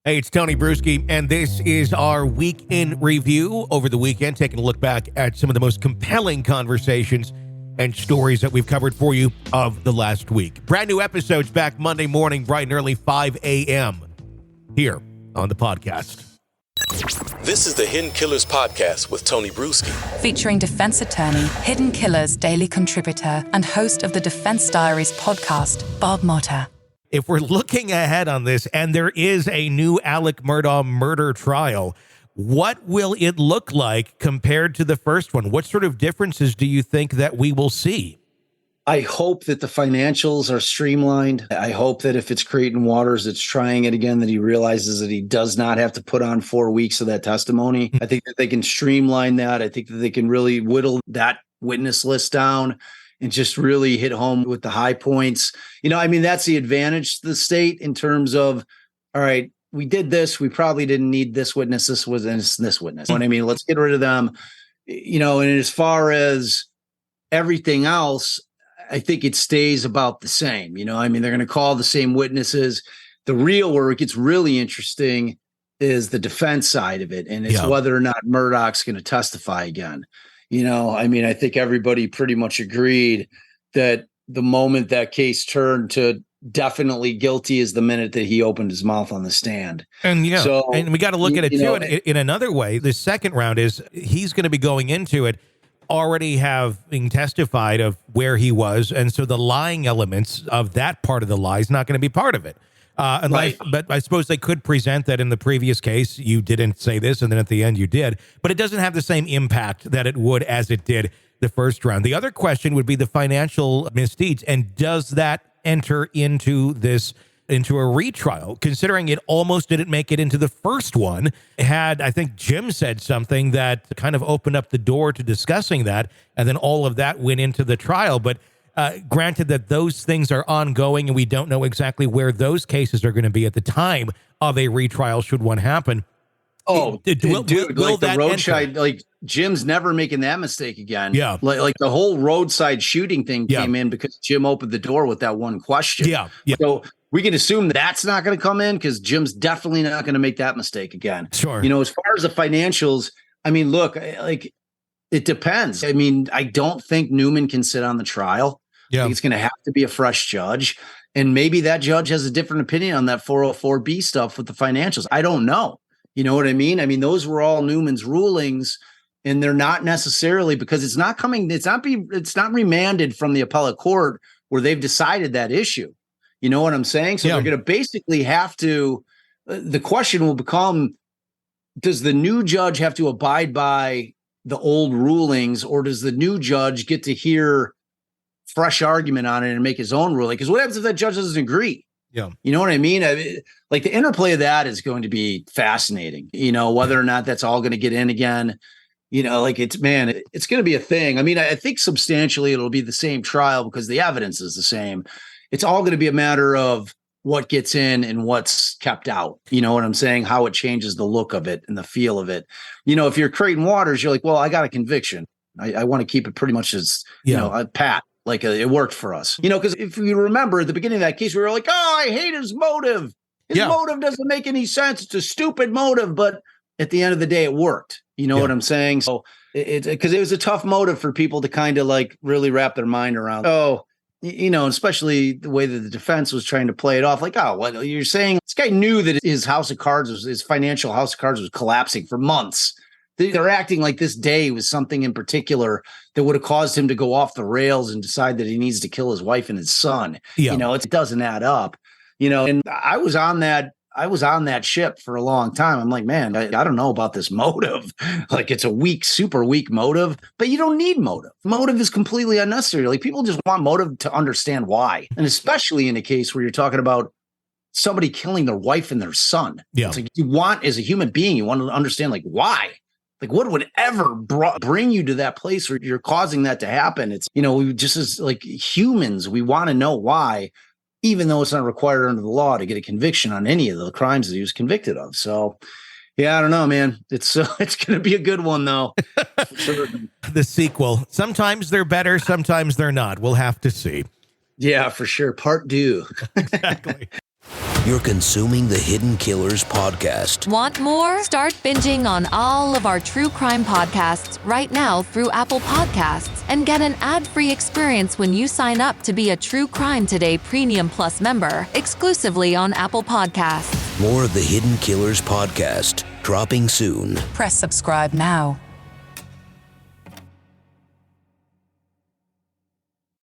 Hey, it's Tony Brueski, and this is our week in review over the weekend, taking a look back at some of the most compelling conversations and stories that we've covered for you of the last week. Brand new episodes back Monday morning, bright and early, 5 a.m. here on the podcast. This is the Hidden Killers Podcast with Tony Brueski. Featuring defense attorney, Hidden Killers daily contributor, and host of the Defense Diaries podcast, Bob Murdaugh. If we're looking ahead on this, and there is a new Alec Murdaugh murder trial, what will it look like compared to the first one? What sort of differences do you think that we will see? I hope that the financials are streamlined. I hope that if it's Creighton Waters that's trying it again, that he realizes that he does not have to put on 4 weeks of that testimony. I think that they can streamline that. I think that they can really whittle that witness list down and just really hit home with the high points. You know, I mean, that's the advantage to the state in terms of, all right, we did this. We probably didn't need this witness, this witness, this witness. You know what I mean? Let's get rid of them. You know, and as far as everything else, I think it stays about the same. You know, I mean, they're going to call the same witnesses. The real where it gets really interesting is the defense side of it. And it's whether or not Murdaugh's going to testify again. You know, I mean, I think everybody pretty much agreed that the moment that case turned to definitely guilty is the minute that he opened his mouth on the stand. And and we got to look at it too. In another way, the second round is he's going to be going into it already having testified of where he was. And so the lying elements of that part of the lie is not going to be part of it. But I suppose they could present that in the previous case, you didn't say this, and then at the end you did, but it doesn't have the same impact that it would as it did the first round. The other question would be the financial misdeeds, and does that enter into a retrial, considering it almost didn't make it into the first one? I think Jim said something that kind of opened up the door to discussing that, and then all of that went into the trial. But granted that those things are ongoing and we don't know exactly where those cases are going to be at the time of a retrial should one happen. Oh, dude, like the roadside, like Jim's never making that mistake again. Yeah. Like the whole roadside shooting thing came in because Jim opened the door with that one question. Yeah. So we can assume that's not going to come in because Jim's definitely not going to make that mistake again. Sure. You know, as far as the financials, I mean, look, like it depends. I mean, I don't think Newman can sit on the trial. I think it's going to have to be a fresh judge. And maybe that judge has a different opinion on that 404B stuff with the financials. I don't know. You know what I mean? I mean, those were all Newman's rulings, and they're not necessarily because it's not remanded from the appellate court where they've decided that issue. You know what I'm saying? So they're going to basically have to, the question will become, does the new judge have to abide by the old rulings, or does the new judge get to hear fresh argument on it and make his own ruling? Because what happens if that judge doesn't agree? Yeah. You know what I mean? Like the interplay of that is going to be fascinating, you know, whether or not that's all going to get in again, you know, like it's going to be a thing. I mean, I think substantially it'll be the same trial because the evidence is the same. It's all going to be a matter of what gets in and what's kept out. You know what I'm saying? How it changes the look of it and the feel of it. You know, if you're Creighton Waters, you're like, well, I got a conviction. I want to keep it pretty much as, you know, a pat. Like it worked for us, you know, because if you remember at the beginning of that case, we were like, oh, I hate his motive. His motive doesn't make any sense. It's a stupid motive. But at the end of the day, it worked. You know what I'm saying? So because it was a tough motive for people to kind of like really wrap their mind around. Oh, you know, especially the way that the defense was trying to play it off. Like, oh, what you're saying? This guy knew that his financial house of cards was collapsing for months. They're acting like this day was something in particular that would have caused him to go off the rails and decide that he needs to kill his wife and his son. You know, it doesn't add up, you know, and I was on that ship for a long time. I'm like, man, I don't know about this motive. Like it's a super weak motive, but you don't need motive. Motive is completely unnecessary. Like people just want motive to understand why. And especially in a case where you're talking about somebody killing their wife and their son. Yeah. It's like you want, as a human being, you want to understand like why. Like what would ever bring you to that place where you're causing that to happen? It's, you know, we just as like humans, we want to know why, even though it's not required under the law to get a conviction on any of the crimes that he was convicted of. So, yeah, I don't know, man. It's going to be a good one, though. For sure. The sequel. Sometimes they're better. Sometimes they're not. We'll have to see. Yeah, for sure. Part 2. Exactly. You're consuming the Hidden Killers podcast. Want more? Start binging on all of our true crime podcasts right now through Apple Podcasts and get an ad-free experience when you sign up to be a True Crime Today Premium Plus member exclusively on Apple Podcasts. More of the Hidden Killers podcast dropping soon. Press subscribe now.